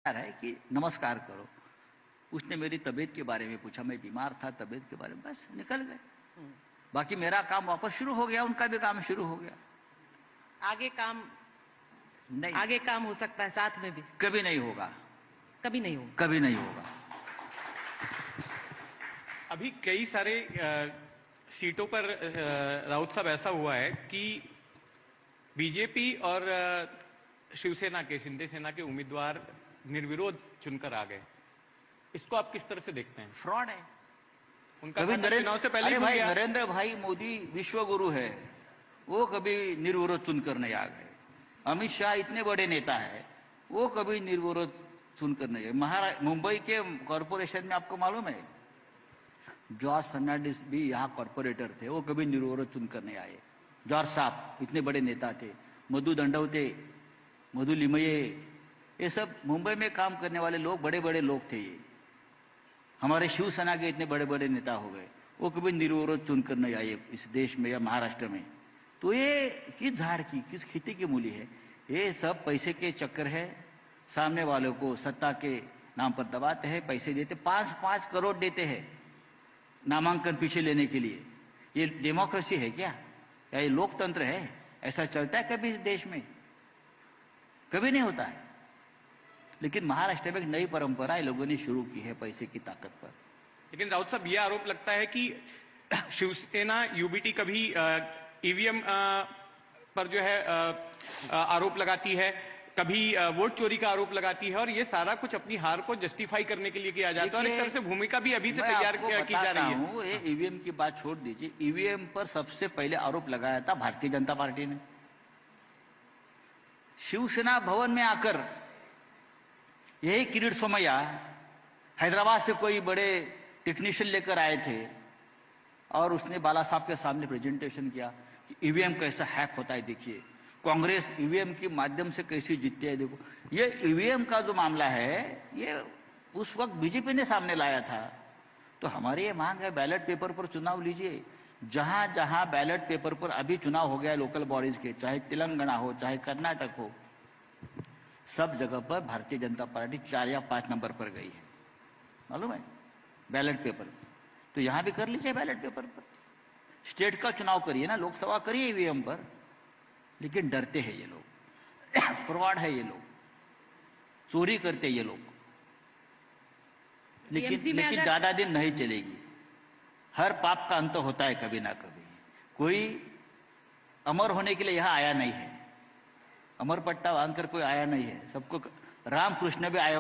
है कि नमस्कार करो। उसने मेरी तबीयत के बारे में पूछा, मैं बीमार था, तबीयत के बारे में, बस निकल गए। बाकी मेरा काम वापस शुरू हो गया, उनका भी काम शुरू हो गया। आगे काम नहीं, आगे काम हो सकता है साथ में भी। कभी नहीं होगा, कभी नहीं होगा, कभी नहीं होगा। अभी कई सारे सीटों पर राउत साहब ऐसा हुआ है कि बीजेपी और शिवसेना के, शिंदे सेना के उम्मीदवार निर्विरोध चुनकर आ गए। इसको आप किस तरह से देखते हैं? फ्रॉड है उनका कभी चुनाव से पहले अरे ही भाई, नरेंद्र भाई मोदी विश्व गुरु है, वो कभी निर्विरोध चुनकर नहीं आ गए। अमित शाह इतने बड़े नेता है, वो कभी निर्विरोध चुनकर नहीं गए। मुंबई के कॉरपोरेशन में आपको मालूम है, जॉर्ज फर्नांडिस भी यहाँ कॉरपोरेटर थे, वो कभी निर्विरोध चुनकर नहीं आए। जॉर्ज साहब इतने बड़े नेता थे, मधु दंडवते, मधु लिमये, ये सब मुंबई में काम करने वाले लोग, बड़े बड़े लोग थे। ये हमारे शिवसेना के इतने बड़े बड़े नेता हो गए, वो कभी निर्विरोध चुनकर नहीं आए इस देश में या महाराष्ट्र में। तो ये किस झाड़ की, किस खेती की मूली है? ये सब पैसे के चक्कर है। सामने वालों को सत्ता के नाम पर दबाते हैं, पैसे देते, 5-5 करोड़ देते हैं नामांकन पीछे लेने के लिए। ये डेमोक्रेसी है क्या, या ये लोकतंत्र है? ऐसा चलता है कभी इस देश में? कभी नहीं होता है। लेकिन महाराष्ट्र में एक नई परंपरा इन लोगों ने शुरू की है पैसे की ताकत पर। लेकिन राउत साहब, यह आरोप लगता है कि शिवसेना यूबीटी कभी ईवीएम पर जो है आरोप लगाती है, कभी वोट चोरी का आरोप लगाती है, और ये सारा कुछ अपनी हार को जस्टिफाई करने के लिए किया जाता है, और एक तरह से भूमिका भी अभी से तैयार की जा रही है। ये ईवीएम की बात छोड़ दीजिए, ईवीएम पर सबसे पहले आरोप लगाया था भारतीय जनता पार्टी ने। शिवसेना भवन में आकर यही किरीट सोमैया हैदराबाद से कोई बड़े टेक्नीशियन लेकर आए थे, और उसने बाला साहब के सामने प्रेजेंटेशन किया कि ईवीएम कैसा हैक होता है, देखिए कांग्रेस ईवीएम के माध्यम से कैसे जीतती है। देखो, ये ईवीएम का जो मामला है, ये उस वक्त बीजेपी ने सामने लाया था। तो हमारी ये मांग है, बैलेट पेपर पर चुनाव लीजिए। जहां जहां बैलेट पेपर पर अभी चुनाव हो गया है लोकल बॉडीज के, चाहे तेलंगाना हो, चाहे कर्नाटक हो, सब जगह पर भारतीय जनता पार्टी 4 या 5 नंबर पर गई है, मालूम है, बैलेट पेपर। तो यहां भी कर लीजिए बैलेट पेपर पर। स्टेट का चुनाव करिए ना, लोकसभा करिए ईवीएम पर। लेकिन डरते हैं ये लोग, फ्रॉड है ये लोग, चोरी करते ये लोग। लेकिन ज्यादा दिन नहीं चलेगी। हर पाप का अंत होता है कभी ना कभी। कोई अमर होने के लिए यहां आया नहीं है, अमर पट्टा बांधकर कोई आया नहीं है। सबको रामकृष्ण भी आया